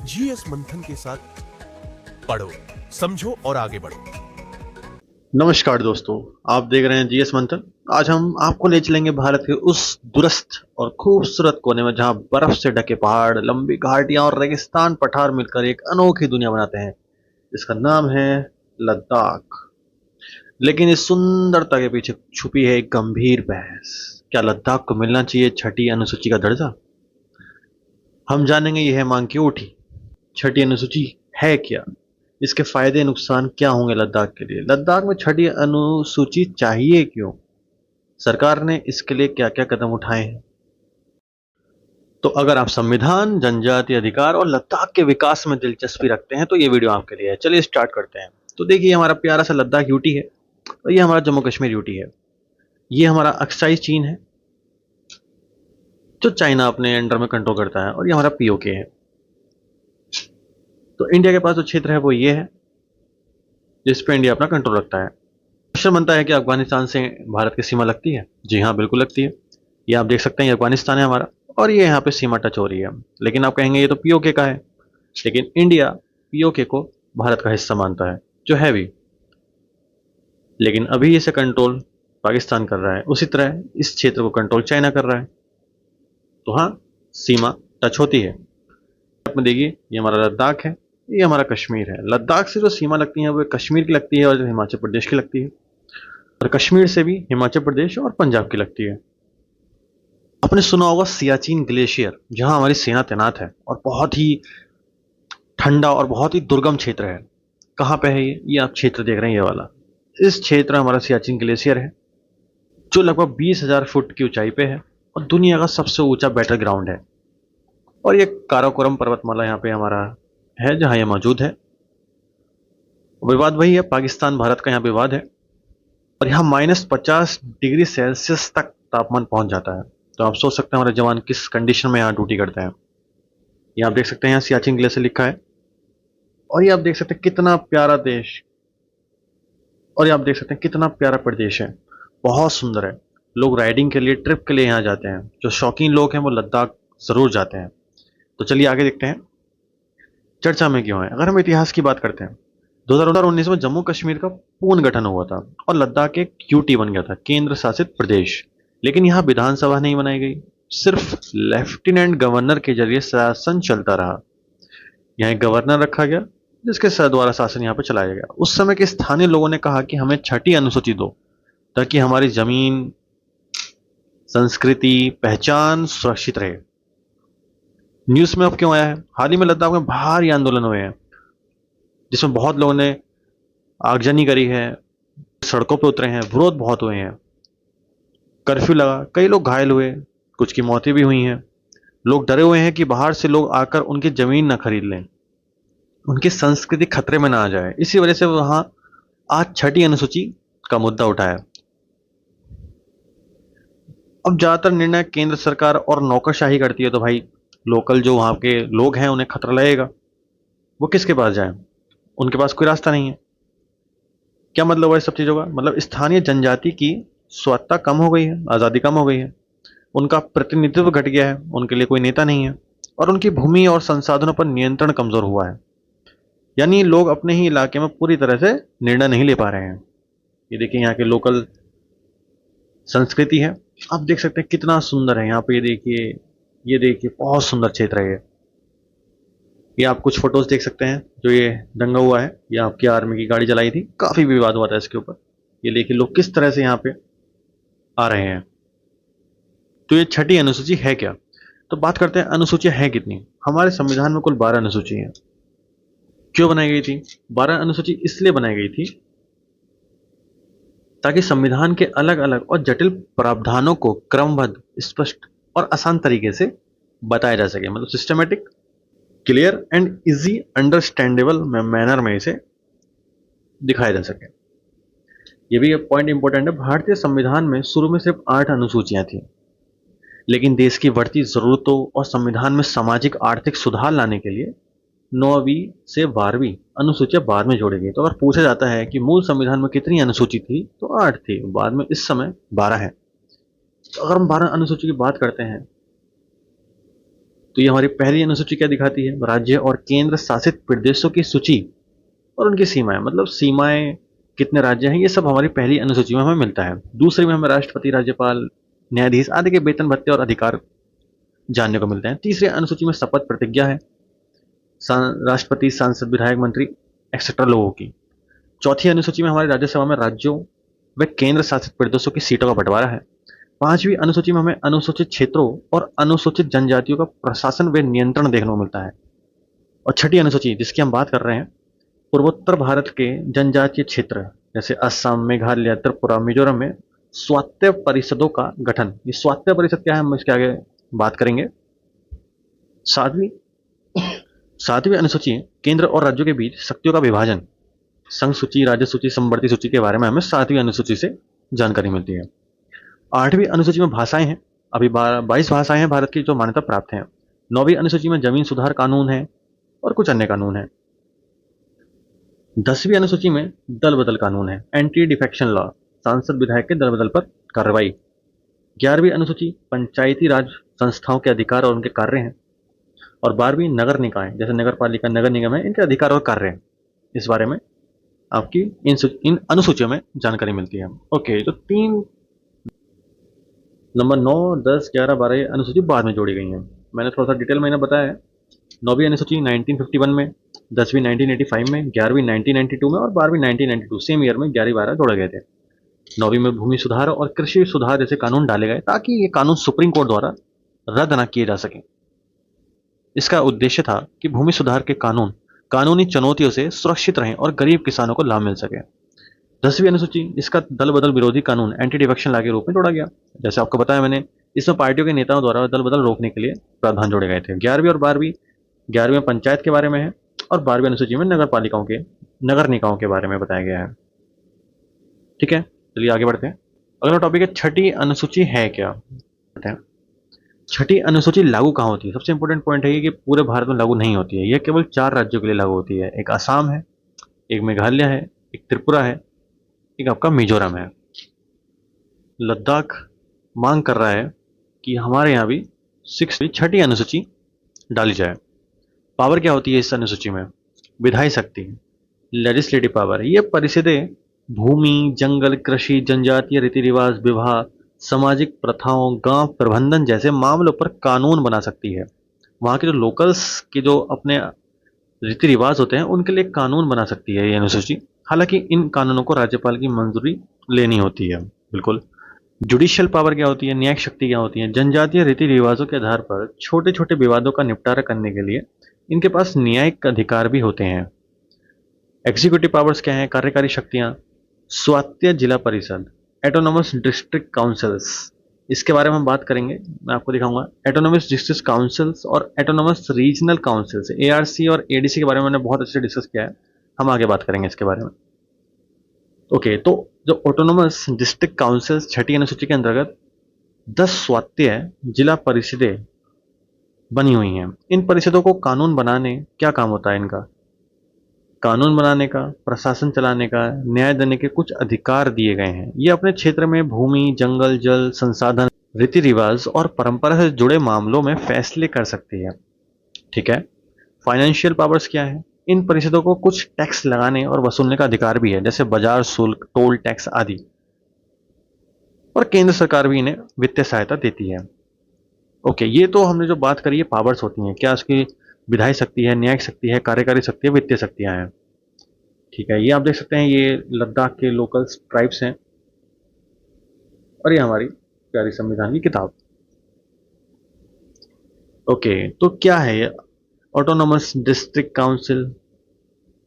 GS मंथन के साथ पढ़ो, समझो और आगे बढ़ो। नमस्कार दोस्तों, आप देख रहे हैं जीएस मंथन। आज हम आपको ले चलेंगे भारत के उस दूरस्थ और खूबसूरत कोने में जहां बर्फ से ढके पहाड़, लंबी घाटियां और रेगिस्तान पठार मिलकर एक अनोखी दुनिया बनाते हैं। इसका नाम है लद्दाख। लेकिन इस सुंदरता के पीछे छुपी है एक गंभीर बहस। क्या लद्दाख को मिलना चाहिए छठी अनुसूची का दर्जा? हम जानेंगे यह मांग क्यों उठी, छठी अनुसूची है क्या, इसके फायदे नुकसान क्या होंगे लद्दाख के लिए, लद्दाख में छठी अनुसूची चाहिए क्यों, सरकार ने इसके लिए क्या क्या कदम उठाए हैं। तो अगर आप संविधान, जनजातीय अधिकार और लद्दाख के विकास में दिलचस्पी रखते हैं तो ये वीडियो आपके लिए है। चलिए स्टार्ट करते हैं। तो देखिए, हमारा प्यारा सा लद्दाख यूटी है और ये हमारा जम्मू कश्मीर यूटी है। ये हमारा अक्साई चीन है जो चाइना अपने अंडर में कंट्रोल करता है, और ये हमारा पीओके है। तो इंडिया के पास जो क्षेत्र है वो ये है जिस पे इंडिया अपना कंट्रोल रखता है। क्वेश्चन बनता है कि अफगानिस्तान से भारत की सीमा लगती है? जी हाँ, बिल्कुल लगती है। ये आप देख सकते हैं, ये अफगानिस्तान है हमारा और ये यहाँ पे सीमा टच हो रही है। लेकिन आप कहेंगे ये तो पीओके का है, लेकिन इंडिया पीओके को भारत का हिस्सा मानता है, जो है भी। लेकिन अभी इसे कंट्रोल पाकिस्तान कर रहा है, उसी तरह इस क्षेत्र को कंट्रोल चाइना कर रहा है। तो हाँ, सीमा टच होती है। आप में देखिए, ये हमारा लद्दाख है, ये हमारा कश्मीर है। लद्दाख से जो सीमा लगती है वो कश्मीर की लगती है और जो हिमाचल प्रदेश की लगती है, और कश्मीर से भी हिमाचल प्रदेश और पंजाब की लगती है। आपने सुना होगा सियाचिन ग्लेशियर, जहां हमारी सेना तैनात है और बहुत ही ठंडा और बहुत ही दुर्गम क्षेत्र है। कहाँ पे है ये आप क्षेत्र देख रहे हैं, ये वाला इस क्षेत्र में हमारा सियाचिन ग्लेशियर है, जो लगभग 20,000 फुट की ऊंचाई पे है और दुनिया का सबसे ऊंचा बैटल ग्राउंड है। और ये काराकोरम पर्वतमाला यहाँ पे हमारा है जहाँ ये मौजूद है। विवाद वही है, पाकिस्तान भारत का यहाँ विवाद है, और यहाँ -50 डिग्री सेल्सियस तक तापमान पहुंच जाता है। तो आप सोच सकते हैं हमारे जवान किस कंडीशन में यहाँ ड्यूटी करते हैं। यहाँ आप देख सकते हैं, यहाँ सियाचिन ग्लेशियर लिखा है, और ये आप देख सकते हैं कितना प्यारा देश, और ये आप देख सकते हैं कितना प्यारा प्रदेश है, बहुत सुंदर है। लोग राइडिंग के लिए, ट्रिप के लिए यहाँ जाते हैं। जो शौकीन लोग हैं वो लद्दाख जरूर जाते हैं। तो चलिए आगे देखते हैं चर्चा में क्यों है। अगर हम इतिहास की बात करते हैं, 2019 में जम्मू कश्मीर का पुनर्गठन हुआ था और लद्दाख एक यूटी बन गया था, केंद्र शासित प्रदेश। लेकिन यहाँ विधानसभा नहीं बनाई गई, सिर्फ लेफ्टिनेंट गवर्नर के जरिए शासन चलता रहा। यहाँ एक गवर्नर रखा गया जिसके द्वारा शासन यहाँ पर चलाया गया। उस समय के स्थानीय लोगों ने कहा कि हमें छठी अनुसूची दो ताकि हमारी जमीन, संस्कृति, पहचान सुरक्षित रहे। न्यूज में अब क्यों आया है? हाल ही में लद्दाख में भारी आंदोलन हुए हैं जिसमें बहुत लोगों ने आगजनी करी है, सड़कों पर उतरे हैं, विरोध बहुत हुए हैं, कर्फ्यू लगा, कई लोग घायल हुए, कुछ की मौतें भी हुई हैं। लोग डरे हुए हैं कि बाहर से लोग आकर उनकी जमीन ना खरीद लें, उनकी संस्कृति खतरे में ना आ जाए। इसी वजह से वहां आज छठी अनुसूची का मुद्दा उठाया। अब ज्यादातर निर्णय केंद्र सरकार और नौकरशाही करती है, तो भाई लोकल जो वहां के लोग हैं उन्हें खतरा लगेगा। वो किसके पास जाए? उनके पास कोई रास्ता नहीं है। क्या मतलब है इस सब चीजों का? मतलब स्थानीय जनजाति की स्वतंत्रता कम हो गई है, आजादी कम हो गई है, उनका प्रतिनिधित्व घट गया है, उनके लिए कोई नेता नहीं है, और उनकी भूमि और संसाधनों पर नियंत्रण कमजोर हुआ है। यानी लोग अपने ही इलाके में पूरी तरह से निर्णय नहीं ले पा रहे हैं। ये देखिए, यहाँ के लोकल संस्कृति है, आप देख सकते हैं कितना सुंदर है यहाँ पे। ये देखिए, ये देखिए, बहुत सुंदर क्षेत्र है ये आप कुछ फोटोज देख सकते हैं। जो ये दंगा हुआ है, ये आपकी आर्मी की गाड़ी जलाई थी, काफी विवाद हुआ था इसके ऊपर। ये देखिए लोग किस तरह से यहाँ पे आ रहे हैं। तो ये छठी अनुसूची है क्या? तो बात करते हैं अनुसूचियां हैं कितनी। हमारे संविधान में कुल 12 अनुसूची हैं। क्यों बनाई गई थी? 12 अनुसूची इसलिए बनाई गई थी ताकि संविधान के अलग अलग और जटिल प्रावधानों को क्रमबद्ध, स्पष्ट और आसान तरीके से बताया जा सके। मतलब systematic, clear and easy understandable manner में इसे दिखाया जा सके। ये भी पॉइंट इंपॉर्टेंट है। भारतीय संविधान में शुरू में सिर्फ 8 अनुसूचियां थी, लेकिन देश की बढ़ती जरूरतों और संविधान में सामाजिक आर्थिक सुधार लाने के लिए 9वीं से 12वीं अनुसूचियां बाद में जोड़ी गई। तो अगर पूछा जाता है कि मूल संविधान में कितनी अनुसूची थी, तो 8 थी, बाद में इस समय 12 है। तो अगर हम 12 अनुसूची की बात करते हैं, तो ये हमारी पहली अनुसूची क्या दिखाती है, राज्य और केंद्र शासित प्रदेशों की सूची और उनकी सीमाएं, मतलब सीमाएं कितने राज्य हैं, ये सब हमारी पहली अनुसूची में हमें मिलता है। दूसरी में हमें राष्ट्रपति, राज्यपाल, न्यायाधीश आदि के वेतन भत्ते और अधिकार जानने को मिलते हैं। तीसरी अनुसूची में शपथ प्रतिज्ञा है, राष्ट्रपति, सांसद, विधायक, मंत्री एक्सेट्रा लोगों की। चौथी अनुसूची में हमारे राज्यसभा में राज्यों व केंद्र शासित प्रदेशों की सीटों का बंटवारा है। पांचवी अनुसूची में हमें अनुसूचित क्षेत्रों और अनुसूचित जनजातियों का प्रशासन व नियंत्रण देखने को मिलता है। और छठी अनुसूची जिसकी हम बात कर रहे हैं, पूर्वोत्तर भारत के जनजातीय क्षेत्र जैसे असम, मेघालय, त्रिपुरा, मिजोरम में स्वायत्त परिषदों का गठन। ये स्वायत्त परिषद क्या है, हम इसके आगे बात करेंगे। सातवीं अनुसूची केंद्र और राज्यों के बीच शक्तियों का विभाजन, संघ सूची, राज्य सूची, समवर्ती सूची के बारे में हमें सातवीं अनुसूची से जानकारी मिलती है। आठवीं अनुसूची में भाषाएं हैं, अभी 22 भाषाएं हैं भारत की जो मान्यता प्राप्त हैं। नौवीं अनुसूची में जमीन सुधार कानून है और कुछ अन्य कानून है। 10वीं अनुसूची में दल बदल कानून है, एंटी डिफेक्शन लॉ, सांसद विधायक के दल बदल पर कार्रवाई। 11वीं अनुसूची पंचायती राज संस्थाओं के अधिकार और उनके कार्य हैं। और 12वीं नगर निकाय जैसे नगर पालिका, नगर निगम है, इनके अधिकार और कार्य हैं। इस बारे में आपकी इन अनुसूचियों में जानकारी मिलती है। ओके, तो 3 नंबर 9, 10, 11, 12 अनुसूची बाद में जोड़ी गई हैं। मैंने थोड़ा सा डिटेल में इन्हें बताया है। 9वीं अनुसूची 1951 में, 10वीं 1985 में, 11वीं 1992 में और 12वीं 1992 सेम ईयर में 11-12 जोड़े गए थे। 9वीं में भूमि सुधार और कृषि सुधार जैसे कानून डाले गए ताकि ये कानून सुप्रीम कोर्ट द्वारा रद्द न किए जा सके। इसका उद्देश्य था कि भूमि सुधार के कानून कानूनी चुनौतियों से सुरक्षित रहें और गरीब किसानों को लाभ मिल सके। 10वीं अनुसूची इसका दल बदल विरोधी कानून एंटी डिफेक्शन लॉ के रूप में जोड़ा गया। जैसे आपको बताया मैंने, इसमें पार्टियों के नेताओं द्वारा दल बदल रोकने के लिए प्रावधान जोड़े गए थे। 11वीं और 12वीं, 11वीं में पंचायत के बारे में है और 12वीं अनुसूची में नगर पालिकाओं के, नगर निकायों के बारे में बताया गया है। ठीक है, चलिए आगे बढ़ते हैं। अगला टॉपिक है छठी अनुसूची है क्या। छठी अनुसूची लागू कहाँ होती है। सबसे इंपॉर्टेंट पॉइंट है कि पूरे भारत में लागू नहीं होती है, यह केवल 4 राज्यों के लिए लागू होती है। एक असम है, एक मेघालय है, एक त्रिपुरा है, एक आपका मिजोरम है। लद्दाख मांग कर रहा है कि हमारे यहाँ भी छठी अनुसूची डाली जाए। पावर क्या होती है इस अनुसूची में, विधायी शक्ति, लेजिस्लेटिव पावर। ये परिषदें भूमि, जंगल, कृषि, जनजातीय रीति रिवाज, विवाह, सामाजिक प्रथाओं, गांव प्रबंधन जैसे मामलों पर कानून बना सकती है। वहाँ के जो लोकल्स के जो अपने रीति रिवाज होते हैं उनके लिए कानून बना सकती है ये अनुसूची। हालांकि इन कानूनों को राज्यपाल की मंजूरी लेनी होती है। बिल्कुल। जुडिशियल पावर क्या होती है, न्यायिक शक्ति क्या होती है। जनजातीय रीति रिवाजों के आधार पर छोटे छोटे विवादों का निपटारा करने के लिए इनके पास न्यायिक अधिकार भी होते हैं। एग्जीक्यूटिव पावर्स क्या है, कार्यकारी शक्तियां, स्वायत्त जिला परिषद, एटोनोमस डिस्ट्रिक्ट काउंसिल्स, इसके बारे में हम बात करेंगे, मैं आपको दिखाऊंगा। एटोनोमस डिस्ट्रिक्ट काउंसिल्स और एटोनोमस रीजनल काउंसिल्स, एआरसी और एडीसी के बारे में मैंने बहुत अच्छे से डिस्कस किया है, हम आगे बात करेंगे इसके बारे में। ओके, तो जो ऑटोनोमस डिस्ट्रिक्ट काउंसिल्स छठी अनुसूची के अंतर्गत 10 स्वायत्त जिला परिषदें बनी हुई हैं। इन परिषदों को कानून बनाने, क्या काम होता है इनका, कानून बनाने का, प्रशासन चलाने का, न्याय देने के कुछ अधिकार दिए गए हैं। ये अपने क्षेत्र में भूमि, जंगल, जल संसाधन, रीति रिवाज और परंपरा से जुड़े मामलों में फैसले कर सकती है। ठीक है। फाइनेंशियल पावर्स क्या है, इन परिषदों को कुछ टैक्स लगाने और वसूलने का अधिकार भी है, जैसे बाजार शुल्क, टोल टैक्स आदि। और केंद्र सरकार भी इन्हें वित्तीय सहायता देती है। ओके, ये तो हमने जो बात करी है पावर्स होती हैं, क्या उसकी विधायी शक्ति है, न्यायिक शक्ति है, कार्यकारी शक्ति है, वित्तीय शक्तियां हैं। ठीक है, ये आप देख सकते हैं, ये लद्दाख के लोकल ट्राइब्स हैं और ये हमारी प्यारी संविधान की किताब। ओके, तो क्या है ये ऑटोनोमस डिस्ट्रिक्ट काउंसिल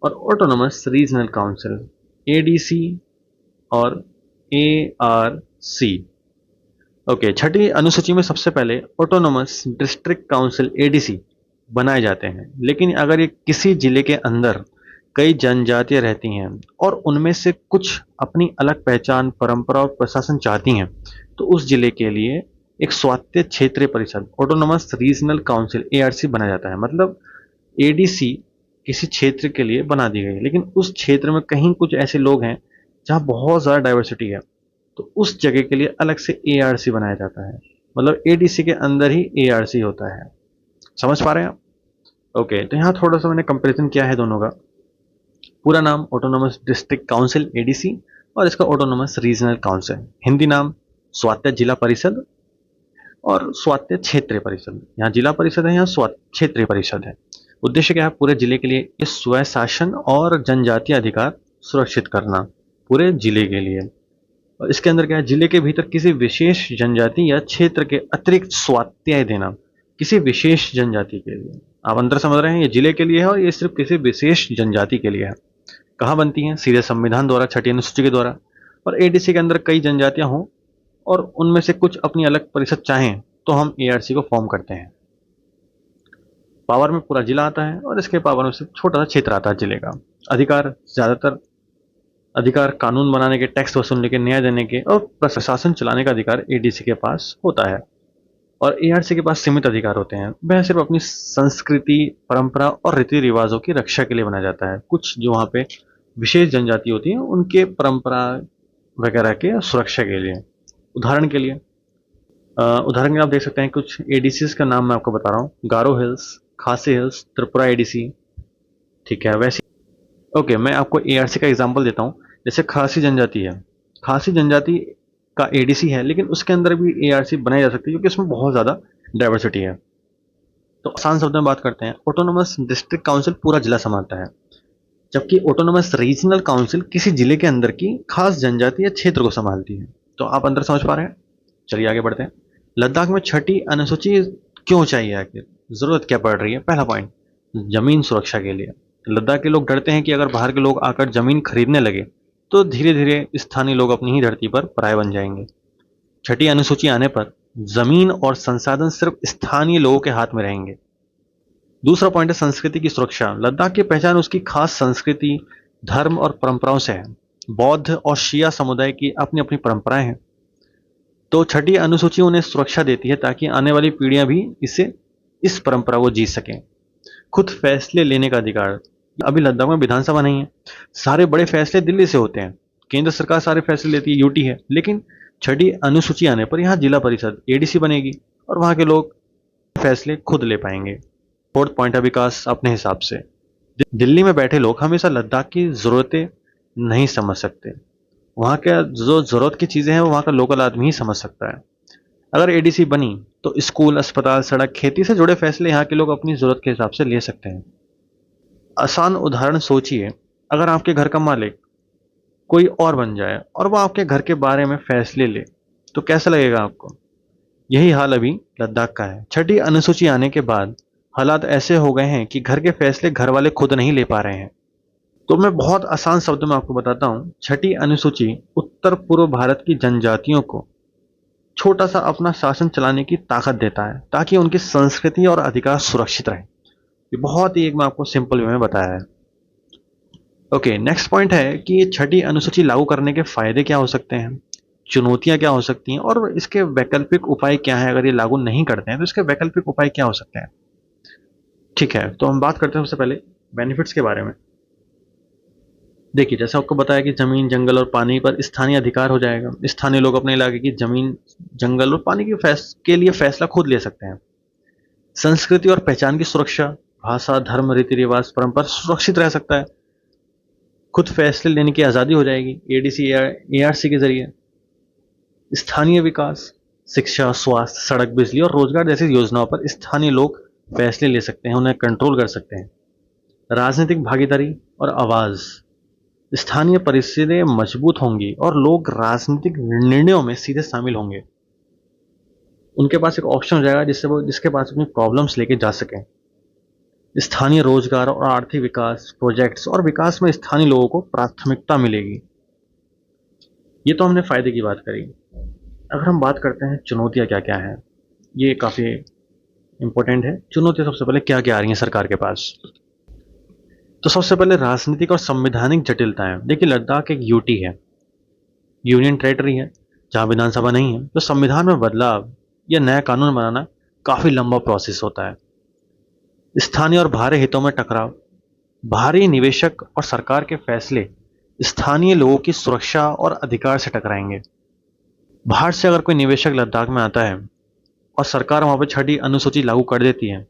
और ऑटोनोमस रीजनल काउंसिल, एडीसी और एआरसी। ओके, छठी अनुसूची में सबसे पहले ऑटोनोमस डिस्ट्रिक्ट काउंसिल एडीसी बनाए जाते हैं, लेकिन अगर ये किसी जिले के अंदर कई जनजातियां रहती हैं और उनमें से कुछ अपनी अलग पहचान, परंपरा और प्रशासन चाहती हैं, तो उस जिले के लिए एक स्वायत्त क्षेत्रीय परिषद ऑटोनोमस रीजनल काउंसिल एआरसी बनाया जाता है। मतलब एडीसी किसी क्षेत्र के लिए बना दी गई, लेकिन उस क्षेत्र में कहीं कुछ ऐसे लोग हैं जहां बहुत ज़्यादा डाइवर्सिटी है, तो उस जगह के लिए अलग से एआरसी बनाया जाता है। मतलब एडीसी के अंदर ही एआरसी होता है। समझ पा रहे हैं आप? ओके, तो यहाँ थोड़ा सा मैंने कंपेरिजन किया है दोनों का। पूरा नाम ऑटोनोमस डिस्ट्रिक्ट काउंसिल एडीसी और इसका ऑटोनोमस रीजनल काउंसिल। हिंदी नाम स्वायत्त जिला परिषद और स्वायत्त क्षेत्रीय परिषद। यहाँ जिला परिषद है, यहाँ स्वायत्त क्षेत्रीय परिषद है। उद्देश्य क्या है? पूरे जिले के लिए इस स्वय शासन और जनजातीय अधिकार सुरक्षित करना पूरे जिले के लिए। और इसके अंदर क्या है? जिले के भीतर किसी विशेष जनजाति या क्षेत्र के अतिरिक्त स्वायत्तता देना किसी विशेष जनजाति के लिए। आप अंतर समझ रहे हैं, ये जिले के लिए है और ये सिर्फ किसी विशेष जनजाति के लिए है। कहाँ बनती हैं? सीधे संविधान द्वारा, छठी अनुसूची के द्वारा। और एडीसी के अंदर कई जनजातियां हों और उनमें से कुछ अपनी अलग परिषद चाहें तो हम एआरसी को फॉर्म करते हैं। पावर में पूरा जिला आता है और इसके पावर में से छोटा सा क्षेत्र आता है जिले का। अधिकार ज्यादातर अधिकार कानून बनाने के, टैक्स वसूलने के, न्याय देने के और प्रशासन चलाने का अधिकार एडीसी के पास होता है। और एआरसी के पास सीमित अधिकार होते हैं। वह सिर्फ अपनी संस्कृति, परंपरा और रीति रिवाजों की रक्षा के लिए बनाया जाता है। कुछ जो वहाँ पे विशेष जनजाति होती है उनके परंपरा वगैरह के सुरक्षा के लिए। उदाहरण के लिए आप देख सकते हैं कुछ एडीसीज का नाम मैं आपको बता रहा हूँ। गारो हिल्स, खासी हिल्स, त्रिपुरा एडीसी। ठीक है, वैसे ओके, मैं आपको एआरसी का एग्जांपल देता हूँ। जैसे खासी जनजाति है, खासी जनजाति का एडीसी है, लेकिन उसके अंदर भी एआरसी बनाई जा सकती है क्योंकि उसमें बहुत ज़्यादा डाइवर्सिटी है। तो आसान शब्दों में बात करते हैं, ऑटोनोमस डिस्ट्रिक्ट काउंसिल पूरा जिला संभालता है, जबकि ऑटोनोमस रीजनल काउंसिल किसी जिले के अंदर की खास जनजाति या क्षेत्र को संभालती है। तो आप अंदर समझ पा रहे हैं? चलिए आगे बढ़ते हैं। लद्दाख में छठी अनुसूची क्यों चाहिए आखिर? जरूरत क्या पड़ रही है? पहला पॉइंट, जमीन सुरक्षा के लिए। लद्दाख के लोग डरते हैं कि अगर बाहर के लोग आकर जमीन खरीदने लगे तो धीरे धीरे स्थानीय लोग अपनी ही धरती पर पराये बन जाएंगे। छठी अनुसूची आने पर जमीन और संसाधन सिर्फ स्थानीय लोगों के हाथ में रहेंगे। दूसरा पॉइंट है संस्कृति की सुरक्षा। लद्दाख की पहचान उसकी खास संस्कृति, धर्म और परंपराओं से है। बौद्ध और शिया समुदाय की अपनी अपनी परंपराएं हैं, तो छठी अनुसूची उन्हें सुरक्षा देती है ताकि आने वाली पीढ़ियां भी इस परंपरा को जी सकें। खुद फैसले लेने का अधिकार। अभी लद्दाख में विधानसभा नहीं है, सारे बड़े फैसले दिल्ली से होते हैं, केंद्र सरकार सारे फैसले लेती है, यूटी है। लेकिन छठी अनुसूची आने पर यहाँ जिला परिषद एडीसी बनेगी और वहाँ के लोग फैसले खुद ले पाएंगे। फोर्थ पॉइंट है विकास अपने हिसाब से। दिल्ली में बैठे लोग हमेशा लद्दाख की जरूरतें नहीं समझ सकते। वहाँ के जो जरूरत की चीजें हैं वो वहाँ का लोकल आदमी ही समझ सकता है। अगर एडीसी बनी तो स्कूल, अस्पताल, सड़क, खेती से जुड़े फैसले यहाँ के लोग अपनी जरूरत के हिसाब से ले सकते हैं। आसान उदाहरण सोचिए, अगर आपके घर का मालिक कोई और बन जाए और वो आपके घर के बारे में फैसले ले तो कैसा लगेगा आपको? यही हाल अभी लद्दाख का है। छठी अनुसूची आने के बाद हालात ऐसे हो गए हैं कि घर के फैसले घर वाले खुद नहीं ले पा रहे हैं। तो मैं बहुत आसान शब्दों में आपको बताता हूँ। छठी अनुसूची उत्तर पूर्व भारत की जनजातियों को छोटा सा अपना शासन चलाने की ताकत देता है ताकि उनकी संस्कृति और अधिकार सुरक्षित रहे। ये बहुत ही एक मैं आपको सिंपल वे में बताया है। ओके, नेक्स्ट पॉइंट है कि ये छठी अनुसूची लागू करने के फायदे क्या हो सकते हैं, चुनौतियां क्या हो सकती हैं और इसके वैकल्पिक उपाय क्या है। अगर ये लागू नहीं करते हैं तो इसके वैकल्पिक उपाय क्या हो सकते हैं? ठीक है, तो हम बात करते हैं सबसे पहले बेनिफिट्स के बारे में। देखिए, जैसे आपको बताया कि जमीन, जंगल और पानी पर स्थानीय अधिकार हो जाएगा। स्थानीय लोग अपने इलाके की जमीन, जंगल और पानी के लिए फैसला खुद ले सकते हैं। संस्कृति और पहचान की सुरक्षा, भाषा, धर्म, रीति रिवाज, परंपरा सुरक्षित रह सकता है। खुद फैसले लेने की आज़ादी हो जाएगी एडीसी एआरसी के जरिए। स्थानीय विकास, शिक्षा, स्वास्थ्य, सड़क, बिजली और रोजगार जैसी योजनाओं पर स्थानीय लोग फैसले ले सकते हैं, उन्हें कंट्रोल कर सकते हैं। राजनीतिक भागीदारी और आवाज, स्थानीय परिस्थितियां मजबूत होंगी और लोग राजनीतिक निर्णयों में सीधे शामिल होंगे। उनके पास एक ऑप्शन हो जाएगा जिसके पास अपनी प्रॉब्लम्स लेके जा सकें। स्थानीय रोजगार और आर्थिक विकास, प्रोजेक्ट्स और विकास में स्थानीय लोगों को प्राथमिकता मिलेगी। ये तो हमने फायदे की बात करी। अगर हम बात करते हैं चुनौतियां क्या क्या हैं, ये काफी इंपॉर्टेंट है। चुनौतियां सबसे पहले क्या क्या आ रही हैं सरकार के पास? तो सबसे पहले राजनीतिक और संवैधानिक जटिलताएं। देखिए, लद्दाख एक यूटी है, यूनियन टेरिटरी है जहां विधानसभा नहीं है, तो संविधान में बदलाव या नया कानून बनाना काफी लंबा प्रोसेस होता है। स्थानीय और बाहरी हितों में टकराव, बाहरी निवेशक और सरकार के फैसले स्थानीय लोगों की सुरक्षा और अधिकार से टकराएंगे। बाहर से अगर कोई निवेशक लद्दाख में आता है और सरकार वहां पर छठी अनुसूची लागू कर देती है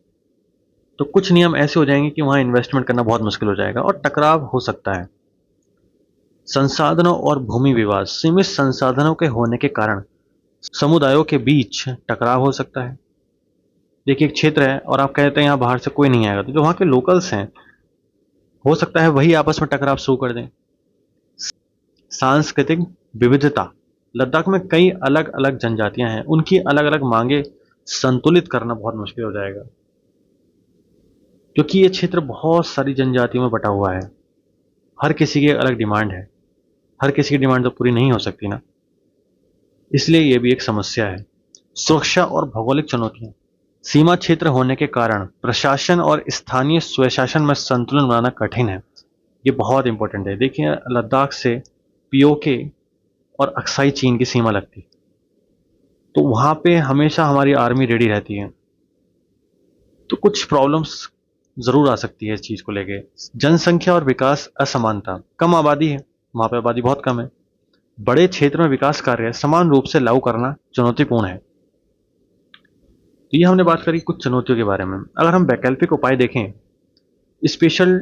तो कुछ नियम ऐसे हो जाएंगे कि वहां इन्वेस्टमेंट करना बहुत मुश्किल हो जाएगा और टकराव हो सकता है। संसाधनों और भूमि विवाद, सीमित संसाधनों के होने के कारण समुदायों के बीच टकराव हो सकता है। देखिए, एक क्षेत्र है और आप कहते हैं यहाँ बाहर से कोई नहीं आएगा, तो जो वहाँ के लोकल्स हैं हो सकता है वही आपस में टकराव शुरू कर दें। सांस्कृतिक विविधता, लद्दाख में कई अलग अलग जनजातियां हैं, उनकी अलग अलग मांगे संतुलित करना बहुत मुश्किल हो जाएगा, क्योंकि ये क्षेत्र बहुत सारी जनजातियों में बटा हुआ है। हर किसी की अलग डिमांड है, हर किसी की डिमांड तो पूरी नहीं हो सकती ना, इसलिए ये भी एक समस्या है। सुरक्षा और भौगोलिक चुनौतियां, सीमा क्षेत्र होने के कारण प्रशासन और स्थानीय स्वशासन में संतुलन बनाना कठिन है। ये बहुत इंपॉर्टेंट है। देखिए, लद्दाख से पीओके और अक्साई चीन की सीमा लगती, तो वहां पे हमेशा हमारी आर्मी रेडी रहती है, तो कुछ प्रॉब्लम्स जरूर आ सकती है इस चीज को लेके। जनसंख्या और विकास असमानता, कम आबादी है, वहां पे आबादी बहुत कम है, बड़े क्षेत्र में विकास कार्य समान रूप से लागू करना चुनौतीपूर्ण है। तो ये हमने बात करी कुछ चुनौतियों के बारे में। अगर हम वैकल्पिक उपाय देखें, स्पेशल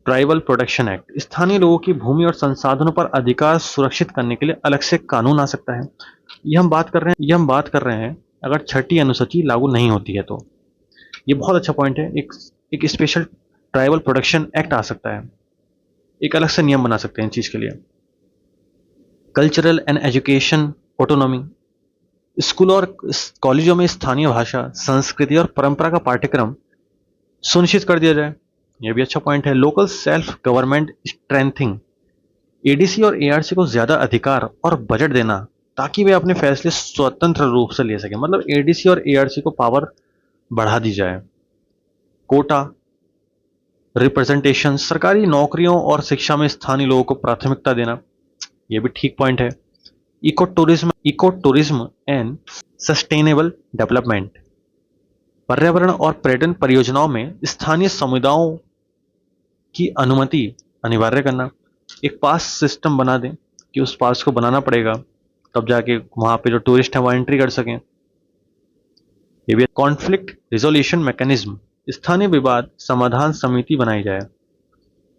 ट्राइबल प्रोटेक्शन एक्ट, स्थानीय लोगों की भूमि और संसाधनों पर अधिकार सुरक्षित करने के लिए अलग से कानून आ सकता है। ये हम बात कर रहे हैं अगर छठी अनुसूची लागू नहीं होती है तो। ये बहुत अच्छा पॉइंट है। एक स्पेशल ट्राइबल प्रोटेक्शन एक्ट आ सकता है, एक अलग से नियम बना सकते हैं इन चीज के लिए। Cultural and education autonomy, school और कॉलेजों में स्थानीय भाषा, संस्कृति और परंपरा का पाठ्यक्रम सुनिश्चित कर दिया जाए, यह भी अच्छा पॉइंट है। Local self government strengthening, ADC और एआरसी को ज्यादा अधिकार और बजट देना ताकि वे अपने फैसले स्वतंत्र रूप से ले सकें, मतलब एडीसी और एआरसी को पावर बढ़ा दी जाए। कोटा रिप्रेजेंटेशन, सरकारी नौकरियों और शिक्षा में स्थानीय लोगों को प्राथमिकता देना, यह भी ठीक पॉइंट है। Eco tourism and sustainable development, पर्यावरण और पर्यटन परियोजनाओं में स्थानीय समुदायों की अनुमति अनिवार्य करना। एक पास सिस्टम बना दें कि उस पास को बनाना पड़ेगा, तब जाके वहां पे जो टूरिस्ट है वहां एंट्री कर सकें। ये भी कॉन्फ्लिक्ट रिजोल्यूशन मैकेनिज्म, स्थानीय विवाद समाधान समिति बनाई जाए,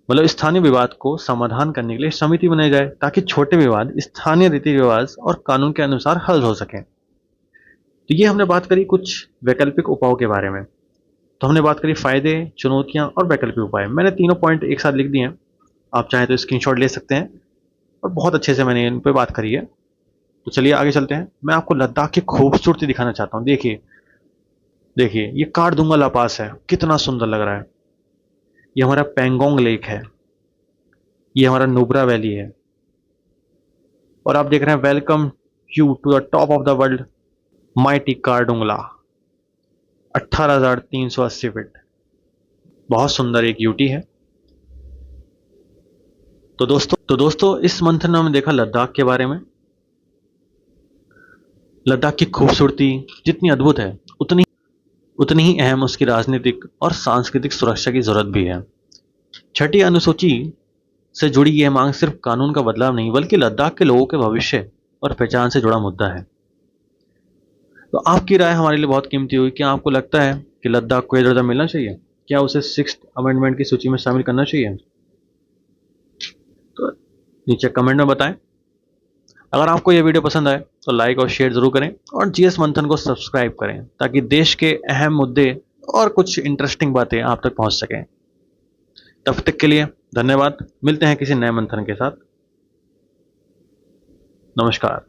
मतलब स्थानीय विवाद को समाधान करने के लिए समिति बनाई जाए ताकि छोटे विवाद स्थानीय रीति रिवाज और कानून के अनुसार हल हो सके। तो ये हमने बात करी कुछ वैकल्पिक उपायों के बारे में। तो हमने बात करी फायदे, चुनौतियां और वैकल्पिक उपाय। मैंने तीनों पॉइंट एक साथ लिख दिए हैं, आप चाहें तो स्क्रीनशॉट ले सकते हैं, और बहुत अच्छे से मैंने इन पे बात करी है। तो चलिए आगे चलते हैं। मैं आपको लद्दाख की खूबसूरती दिखाना चाहता हूँ। देखिए ये कारदुंगा ला पास है, कितना सुंदर लग रहा है। ये हमारा पेंगोंग लेक है, ये हमारा नुब्रा वैली है, और आप देख रहे हैं welcome you to the top of the world mighty Khardungla, 18,380 feet. बहुत सुंदर एक यूटी है। तो दोस्तों इस मंथन में हमने देखा लद्दाख के बारे में। लद्दाख की खूबसूरती जितनी अद्भुत है उतनी ही अहम उसकी राजनीतिक और सांस्कृतिक सुरक्षा की जरूरत भी है। छठी अनुसूची से जुड़ी यह मांग सिर्फ कानून का बदलाव नहीं बल्कि लद्दाख के लोगों के भविष्य और पहचान से जुड़ा मुद्दा है। तो आपकी राय हमारे लिए बहुत कीमती हुई। क्या आपको लगता है कि लद्दाख को यह दर्जा मिलना चाहिए? क्या उसे 6th अमेंडमेंट की सूची में शामिल करना चाहिए? तो नीचे कमेंट में बताएं। अगर आपको यह वीडियो पसंद आए तो लाइक और शेयर जरूर करें और जीएस मंथन को सब्सक्राइब करें ताकि देश के अहम मुद्दे और कुछ इंटरेस्टिंग बातें आप तक पहुंच सकें। तब तक के लिए धन्यवाद। मिलते हैं किसी नए मंथन के साथ। नमस्कार।